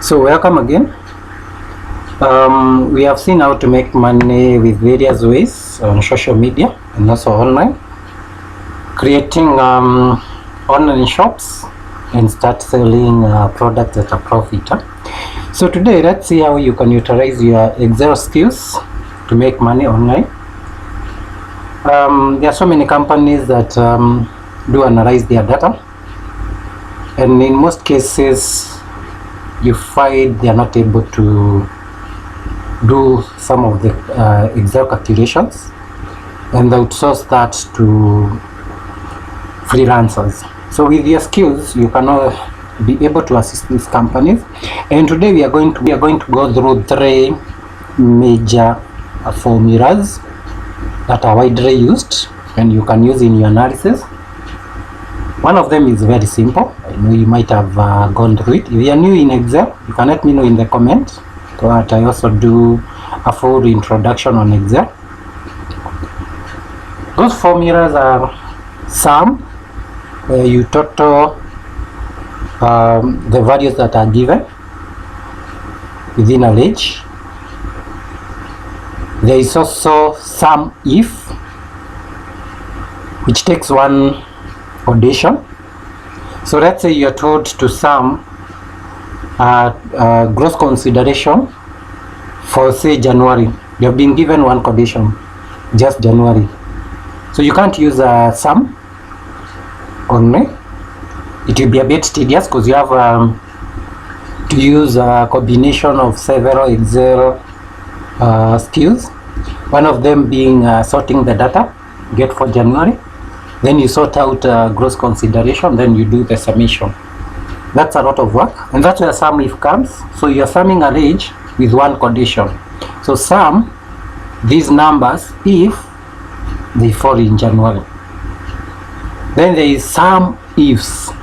So welcome again. We have seen how to make money with various ways on social media and also online, creating online shops and start selling products at a profit. So today let's see how you can utilize your Excel skills to make money online. There are so many companies that do analyze their data, and in most cases you find they are not able to do some of the Excel calculations, and they outsource that to freelancers. So with your skills you can be able to assist these companies, and today we are going to go through three major formulas that are widely used and you can use in your analysis. One of them is very simple. I know you might have gone through it. If you are new in Excel, you can let me know in the comments, but I also do a full introduction on Excel. Those formulas are sum, where you total the values that are given within a range. There is also SumIf, which takes one condition. So let's say you're told to sum gross consideration for say January. You have been given one condition, just January. So you can't use a sum only. It will be a bit tedious because you have to use a combination of several Excel skills. One of them being sorting the data get for January. Then you sort out gross consideration, then you do the summation. That's a lot of work, and that's where SumIf comes. So you're summing a range with one condition. So sum these numbers if they fall in January. Then there is SumIfs.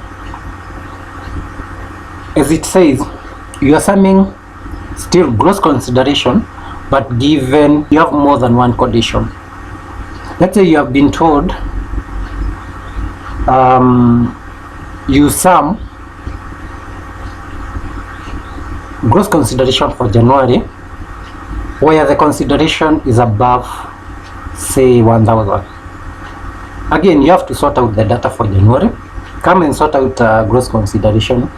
As it says, you are summing still gross consideration, but given you have more than one condition. Let's say you have been told you sum gross consideration for January where the consideration is above say 1,000. Again, you have to sort out the data for January, come and sort out gross consideration,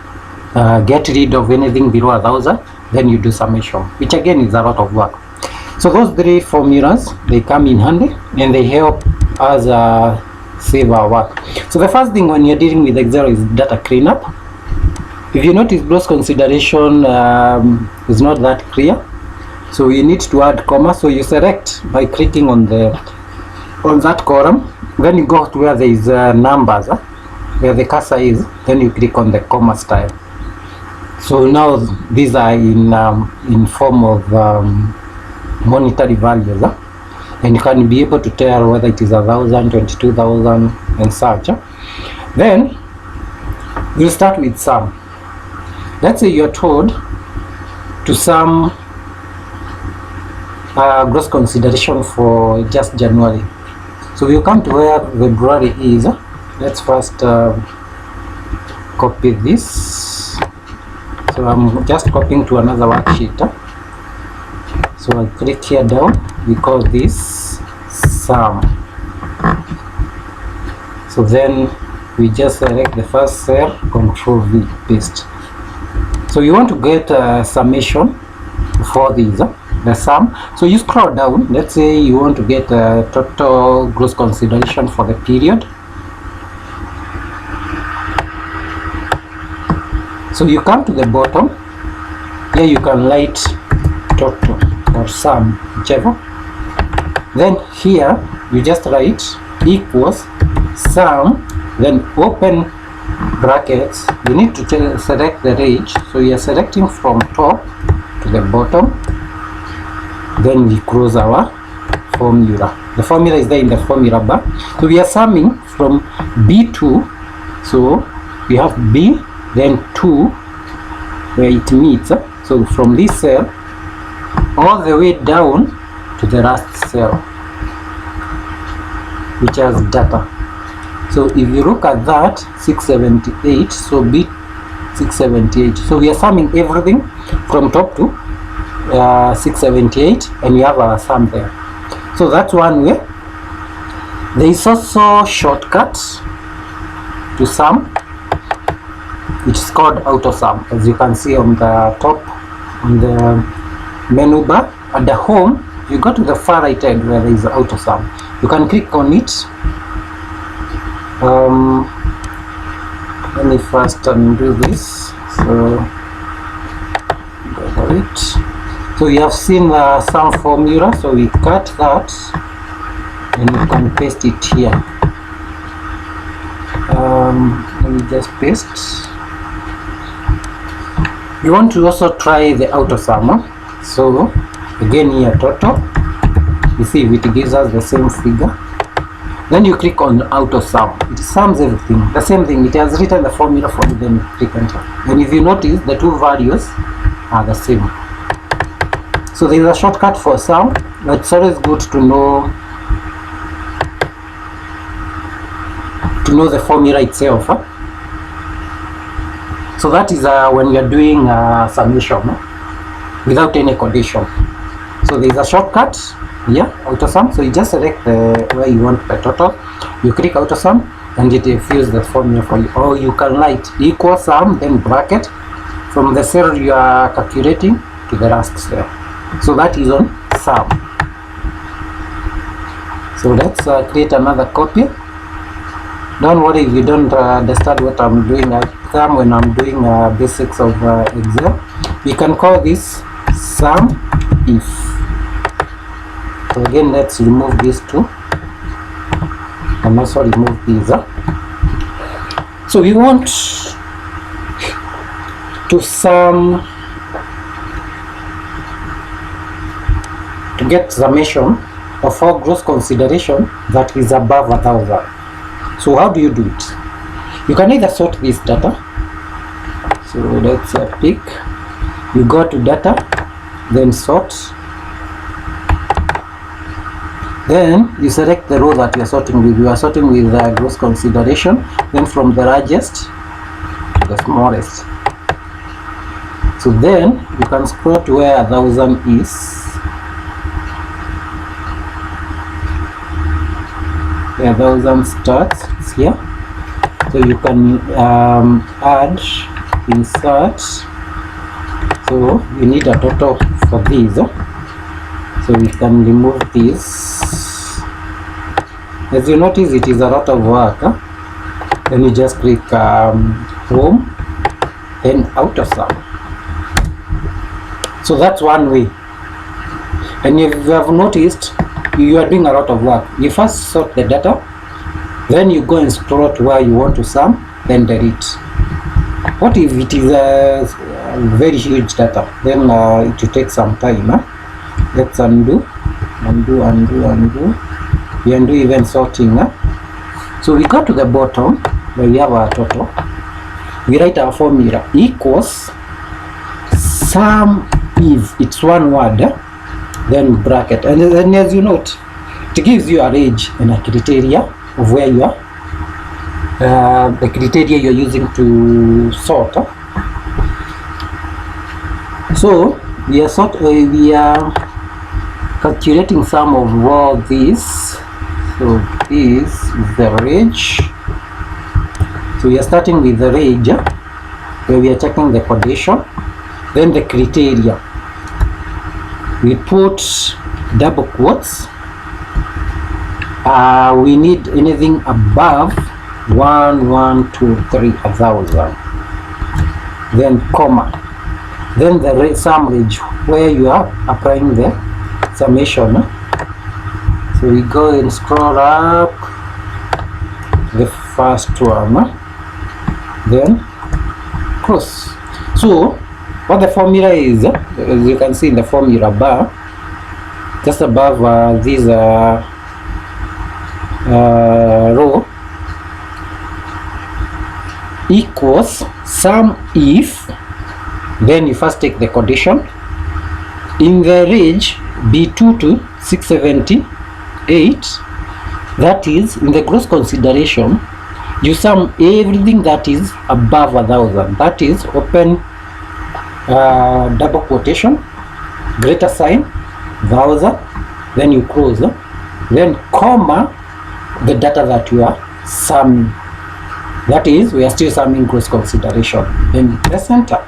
get rid of anything below 1,000, then you do summation, which again is a lot of work. So those three formulas, they come in handy and they help us save our work. So the first thing when you're dealing with Excel is data cleanup. If you notice, gross consideration is not that clear, so you need to add comma. So you select by clicking on that column, then you go to where there is numbers, where the cursor is, then you click on the comma style. So now these are in form of monetary values, and you can be able to tell whether it is 1,000, 22,000 and such. Then we'll start with sum. Let's say you're told to sum gross consideration for just January. So we'll come to where February is. Let's first copy this. So I'm just copying to another worksheet. So I click here down, we call this sum. So then we just select the first cell, Control V, paste. So you want to get a summation for these, the sum. So you scroll down, let's say you want to get a total gross consideration for the period. So you come to the bottom, here you can write total or sum, whichever. Then here you just write equals sum, then open brackets. You need to select the range, so you are selecting from top to the bottom. Then we close our formula. The formula is there in the formula bar. So we are summing from B2, so we have B, then 2 where it meets. So from this cell all the way down to the last cell, which has data. So if you look at that, 678, so 678. So we are summing everything from top to 678, and we have our sum there. So that's one way. There is also shortcuts to sum, which is called auto sum, as you can see on the top, on the menu bar at the home. You go to the far right hand where there is auto sum. You can click on it. Let me first undo this. So it. So you have seen the sum formula. So we cut that and you can paste it here. Let me just paste. You want to also try the auto sum. So again here, total. You see if it gives us the same figure. Then you click on auto sum. It sums everything. The same thing. It has written the formula for you. Then you click enter. And if you notice, the two values are the same. So there is a shortcut for sum, but it's always good to know the formula itself. So that is when you are doing summation without any condition. So there is a shortcut here, auto sum. So you just select where you want the total. You click auto sum, and it fills the formula for you. Or you can write equal sum, then bracket from the cell you are calculating to the last cell. So that is on sum. So let's create another copy. Don't worry if you don't understand what I'm doing. When I'm doing basics of Excel, we can call this SumIf. So again, let's remove these two and also remove these. So we want to sum, to get summation of all gross consideration that is above 1,000. So how do you do it? You can either sort this data. So let's pick. You go to data, then sort. Then you select the row that you are sorting with. You are sorting with gross consideration. Then from the largest to the smallest. So then you can scroll to where 1,000 is. Where 1,000 starts, it's here. So you can add, insert. So you need a total for these. So we can remove this. As you notice, it is a lot of work. Then you just click home, then auto sum. So that's one way. And if you have noticed, you are doing a lot of work. You first sort the data, then you go and scroll to where you want to sum, then delete. What if it is a very huge data? Then it will take some time. Let's undo. We undo even sorting. So we go to the bottom where we have our total. We write our formula equals SumIf. It's one word. Then bracket, and then as you note, it gives you a range and a criteria of where you are, the criteria you're using to sort. So we are calculating sum of all these. So this is the range. So we are starting with the range where we are checking the condition, then the criteria. We put double quotes. We need anything above 1,2,3,1,000. Then comma. Then the sum range where you are applying the summation. So we go and scroll up the first one. Then cross. So what the formula is, as you can see in the formula bar, just above this row, equals SumIf. Then you first take the condition in the range B2 to 678. That is, in the gross consideration, you sum everything that is above 1,000. That is, open double quotation, greater sign, 1,000, then you close, then comma, the data that you are summing. That is, we are still summing gross consideration. Then we press enter.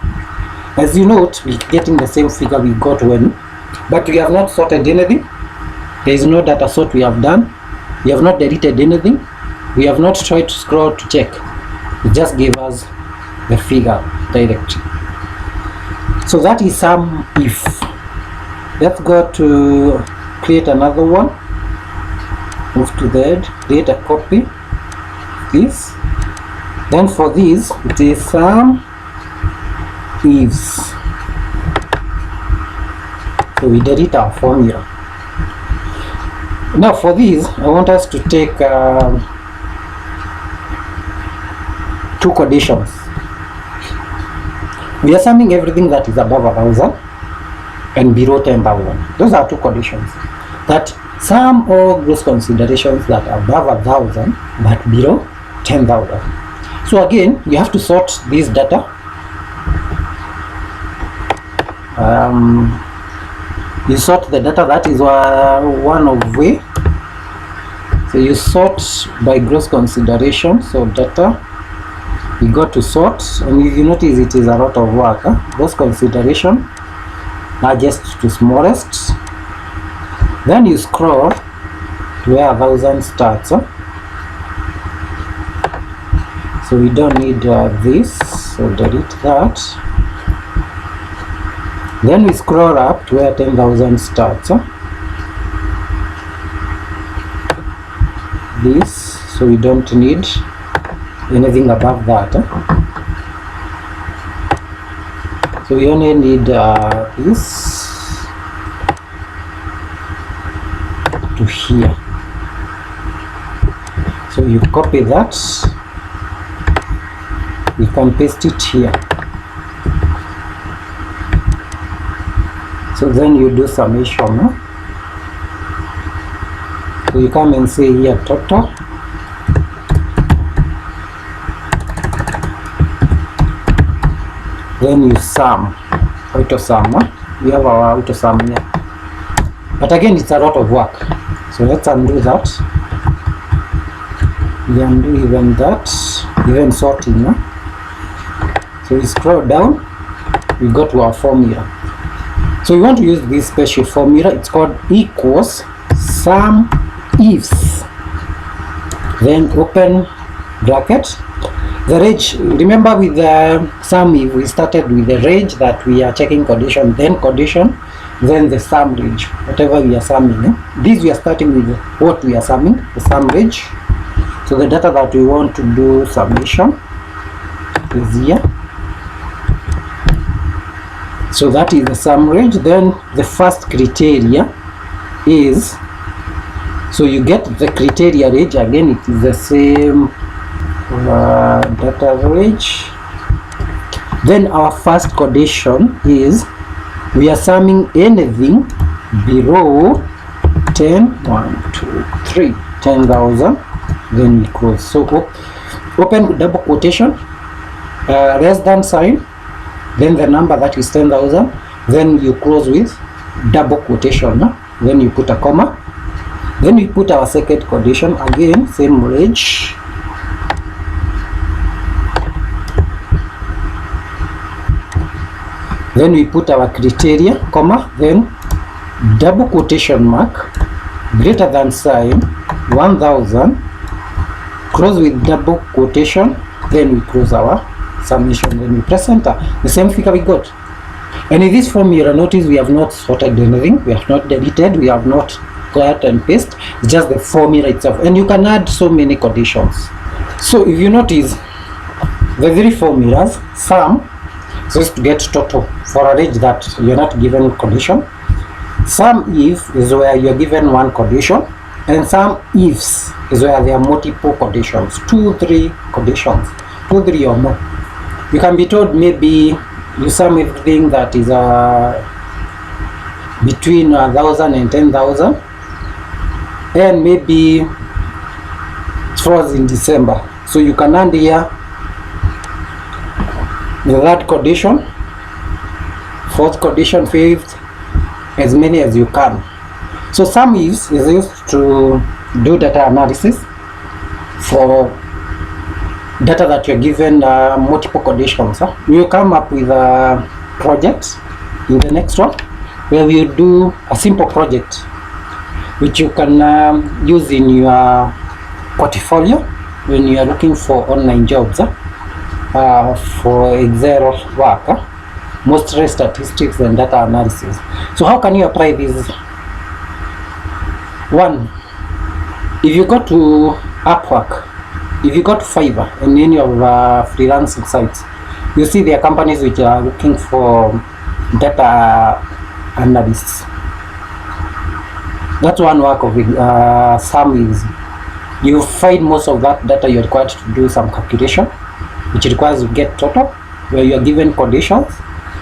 As you note, we're getting the same figure we got when, but we have not sorted anything. There is no data sort we have done. We have not deleted anything. We have not tried to scroll to check. It just gave us the figure directly. So that is SumIf. Let's go to create another one. Move to the head, create a copy. This. Then for this, it is SumIfs. So we delete our formula. Now for this, I want us to take two conditions. We are summing everything that is above 1,000 and below 10,000. Those are two conditions. That sum all gross considerations that are above 1,000 but below 10,000. So again, you have to sort this data. You sort the data. That is one of way. So you sort by gross consideration. So data, you go to sort, and if you notice, it is a lot of work. Gross consideration, largest to smallest. Then you scroll to where 1,000 starts. So we don't need this, so delete that. Then we scroll up to where 10,000 starts. This, so we don't need anything above that. So we only need this to here. So you copy that, you can paste it here. So then you do summation. So you come and say here total. Then you sum, auto sum. We have our auto sum here. But again, it's a lot of work. So let's undo that. We undo even that, even sorting. So we scroll down, we go to our formula. So we want to use this special formula. It's called equals SumIfs. Then open bracket. The range, remember with the SumIf, we started with the range that we are checking condition, then the sum range, whatever we are summing. This we are starting with what we are summing, the sum range. So the data that we want to do summation is here. So that is the sum range. Then the first criteria is, so you get the criteria range. Again, it is the same data range. Then our first condition is we are summing anything below 10,000. Then we close. So open double quotation, less than sign, then the number that is 10,000, then you close with double quotation. Then you put a comma. Then we put our second condition, again same range. Then we put our criteria, comma, then double quotation mark, greater than sign, 1,000, close with double quotation, then we close our summation, then we press enter. The same figure we got. And in this formula, notice we have not sorted anything, we have not deleted, we have not cut and paste, it's just the formula itself. And you can add so many conditions. So if you notice, the three formulas, sum, so is to get total for a range that you're not given condition. SumIf is where you're given one condition, and SumIfs is where there are multiple conditions, 2, 3 conditions, 2, 3 or more. You can be told maybe you sum everything that is between 1,000 and 10,000, and maybe it falls in December. So you can add here the third condition, fourth condition, fifth, as many as you can. So SumIfs is used to do data analysis for data that you're given multiple conditions. You come up with a project in the next one where you do a simple project which you can use in your portfolio when you are looking for online jobs, for Excel work, mostly statistics and data analysis. So how can you apply this? One, if you go to Upwork, if you go to Fiverr and any of freelancing sites, you see there are companies which are looking for data analysts. That's one work of SumIfs. You find most of that data you're required to do some calculation, which requires you get total, where you are given conditions.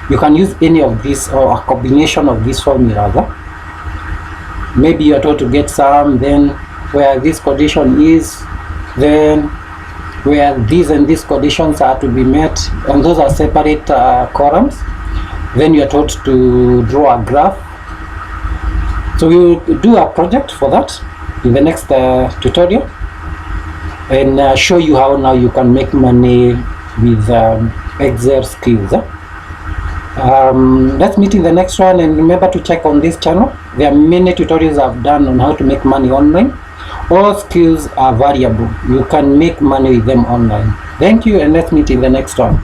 You can use any of these or a combination of these formulas. Maybe you are told to get some, then where this condition is, then where these and these conditions are to be met, and those are separate columns. Then you are told to draw a graph. So we will do a project for that in the next tutorial, and show you how now you can make money with Excel skills. Let's meet in the next one, and remember to check on this channel. There are many tutorials I've done on how to make money online. All skills are variable. You can make money with them online. Thank you, and let's meet in the next one.